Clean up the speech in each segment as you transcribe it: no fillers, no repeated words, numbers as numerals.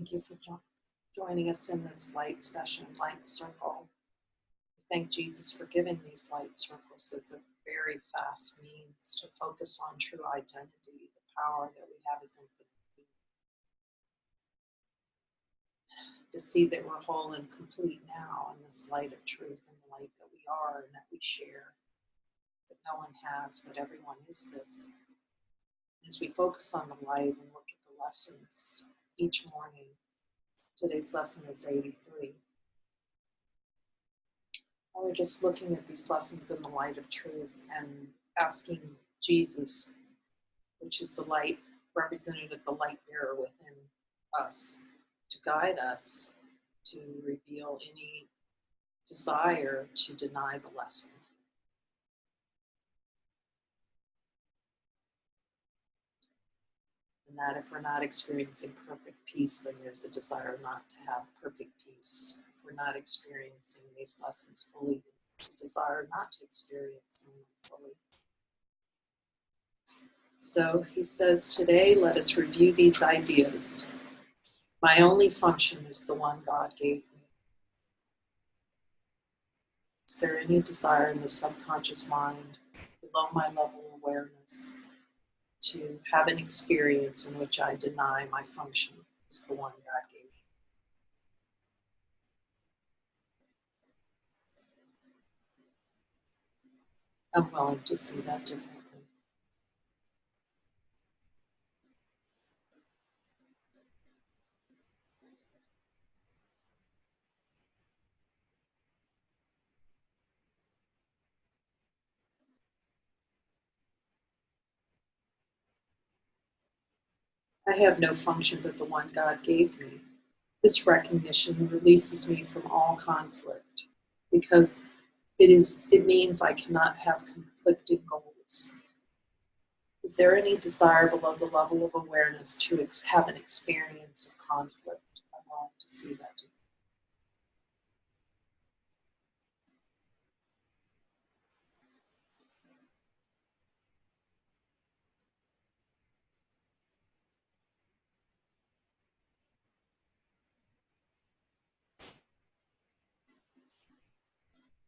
Thank you for joining us in this light session, light circle. We thank Jesus for giving these light circles as a very fast means to focus on true identity, the power that we have as infinite being, to see that we're whole and complete now in this light of truth and the light that we are and that we share, that no one has, that everyone is this. As we focus on the light and look at the lessons each morning, today's lesson is 83. And we're just looking at these lessons in the light of truth and asking Jesus, which is the light, representative, the light bearer within us, to guide us, to reveal any desire to deny the lesson. And that if we're not experiencing perfect peace, then there's a desire not to have perfect peace. If we're not experiencing these lessons fully, there's a desire not to experience them fully. So he says, today let us review these ideas. My only function is the one God gave me. Is there any desire in the subconscious mind, below my level of awareness, to have an experience in which I deny my function is the one God gave me? I'm willing to see that differently. I have no function but the one God gave me. This recognition releases me from all conflict because it means I cannot have conflicting goals. Is there any desire below the level of awareness to have an experience of conflict? I'm willing to see that.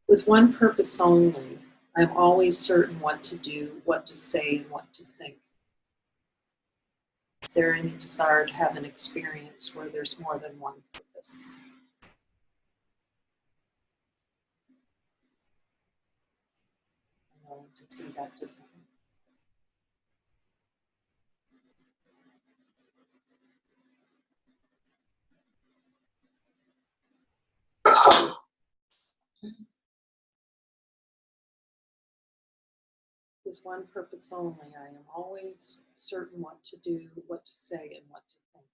With one purpose only, I am always certain what to do, what to say, and what to think. Is there any desire to have an experience where there's more than one purpose? I'm willing to see that differently. With one purpose only, I am always certain what to do, what to say, and what to think.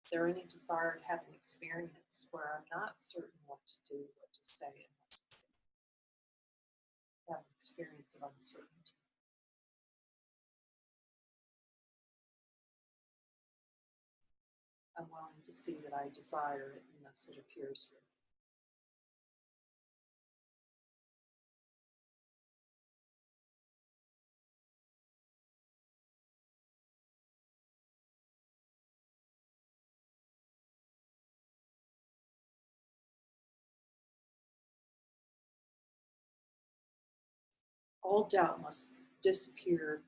Is there any desire to have an experience where I'm not certain what to do, what to say, and what to think? Have an experience of uncertainty. I'm willing to see that I desire it unless it appears real. All doubt must disappear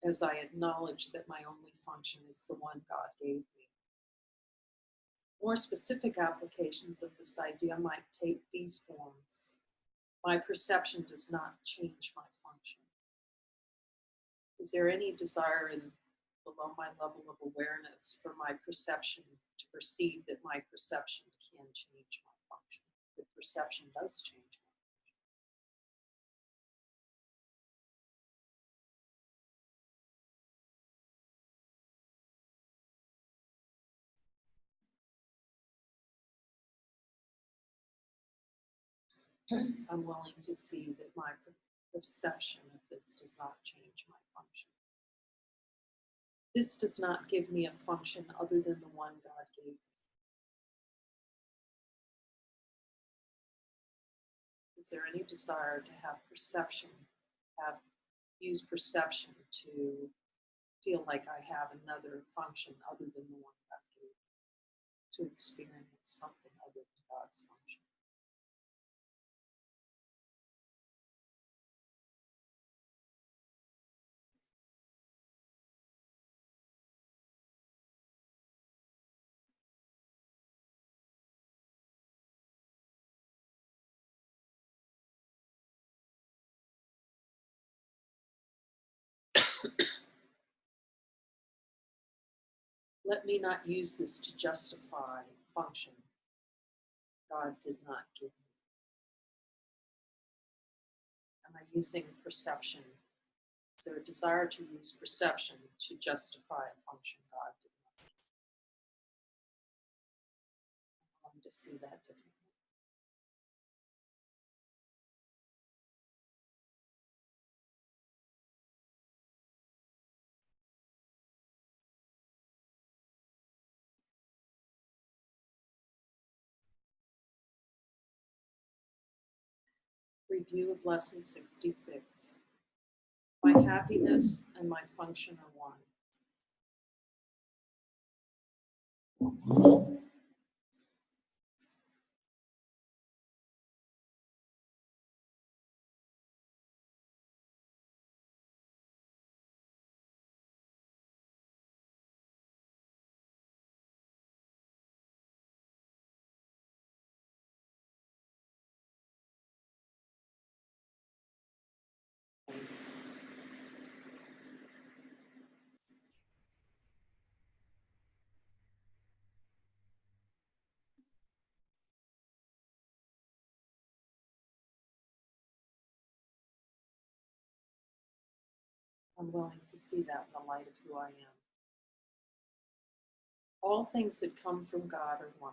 as I acknowledge that my only function is the one God gave me. More specific applications of this idea might take these forms. My perception does not change my function. Is there any desire below my level of awareness for my perception to perceive that my perception can change my function? The perception does change my function. I'm willing to see that my perception of this does not change my function. This does not give me a function other than the one God gave me. Is there any desire to have perception, use perception to feel like I have another function other than the one God gave me, to experience something other than God's function. Let me not use this to justify function God did not give me. Am I using perception? Is there a desire to use perception to justify a function God did not give me? I want to see that differently. Review of Lesson 66. My happiness and my function are one. I'm willing to see that in the light of who I am. All things that come from God are one.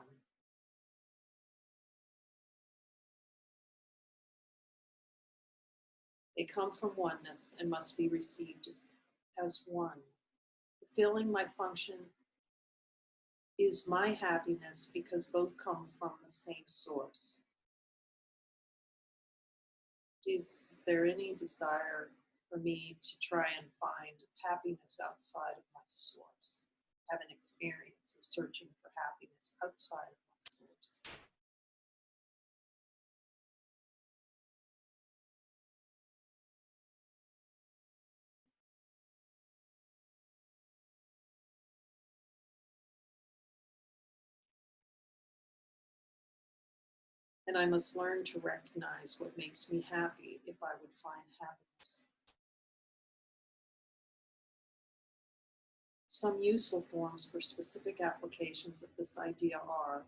They come from oneness and must be received as one. Fulfilling my function is my happiness because both come from the same source. Jesus, is there any desire for me to try and find happiness outside of my source? Have an experience of searching for happiness outside of my source? And I must learn to recognize what makes me happy if I would find happiness. Some useful forms for specific applications of this idea are: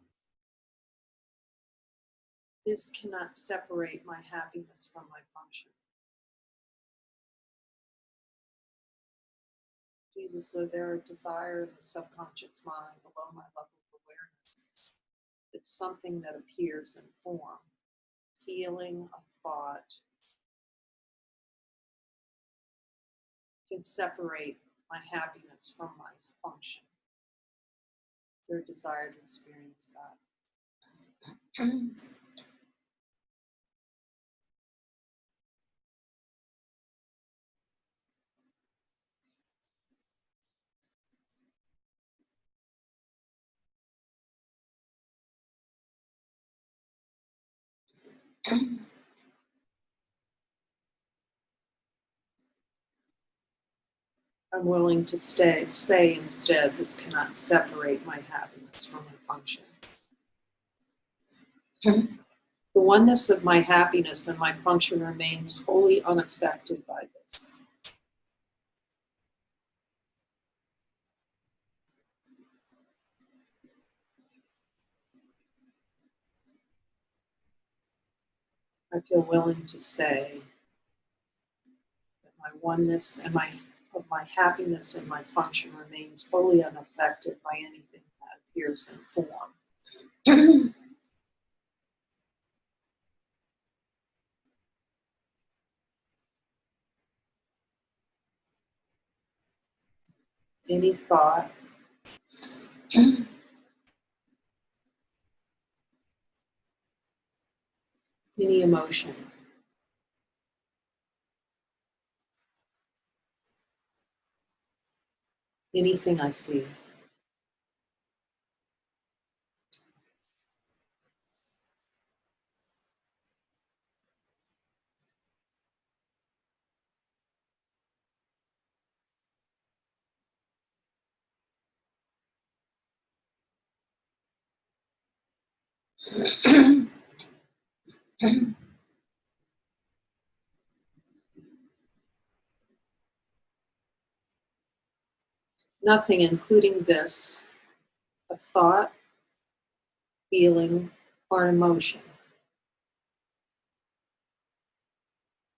this cannot separate my happiness from my function. Jesus, so there a desire in the subconscious mind below my level of awareness? It's something that appears in form, feeling, a thought, can separate my happiness from my function. Their desire to experience that. I'm willing to say instead, this cannot separate my happiness from my function. The oneness of my happiness and my function remains wholly unaffected by this. I feel willing to say that my oneness and of my happiness and my function remains wholly unaffected by anything that appears in form. Any thought, any emotion, anything I see. Nothing, including this, a thought, feeling, or emotion,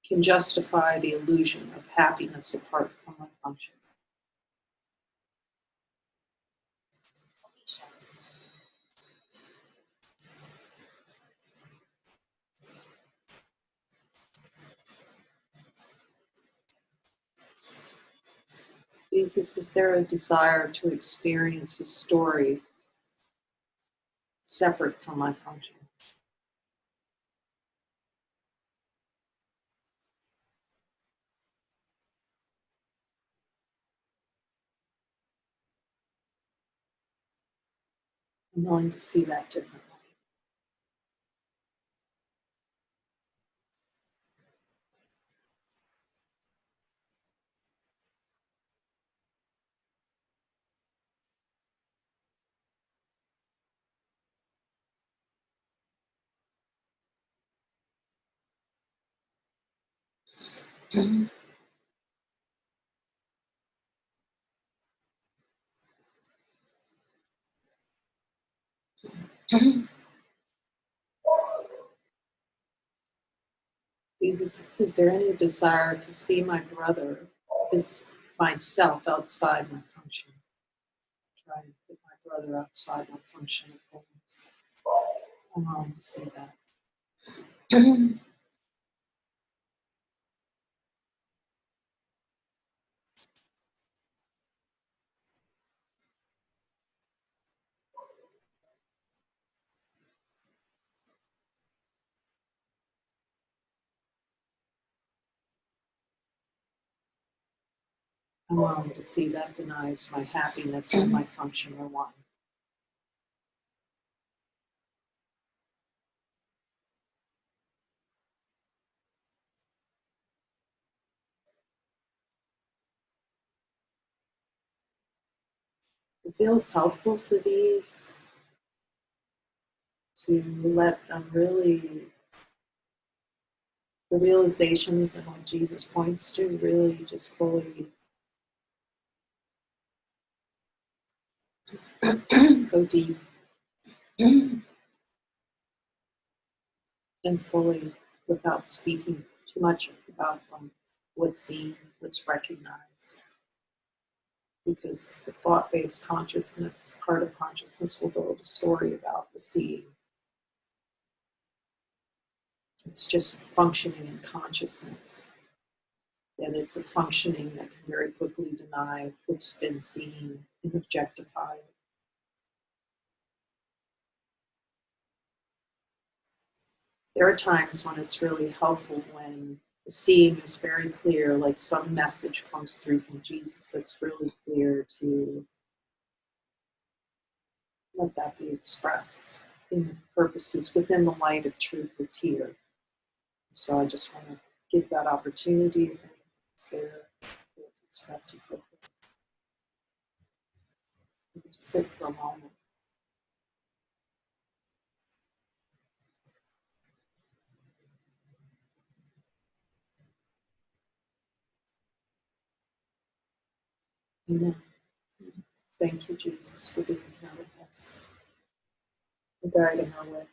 can justify the illusion of happiness apart from my function. Jesus, is there a desire to experience a story separate from my function? I'm willing to see that differently. Jesus, is there any desire to see my brother as myself outside my function? Try and put my brother outside my function of wholeness. I'm willing to see that. I'm willing to see that denies my happiness and my function are one. It feels helpful for these to let them really, the realizations and what Jesus points to, really just fully go deep and fully, without speaking too much about them, what's seen, what's recognized. Because the thought-based consciousness, part of consciousness, will build a story about the seeing. It's just functioning in consciousness. And it's a functioning that can very quickly deny what's been seen and objectify it. There are times when it's really helpful when the seeing is very clear, like some message comes through from Jesus that's really clear, to let that be expressed in purposes within the light of truth that's here. So I just want to give that opportunity if it's there to express it quickly. Sit for a moment. Amen. Thank you, Jesus, for being here with us, for guiding our way.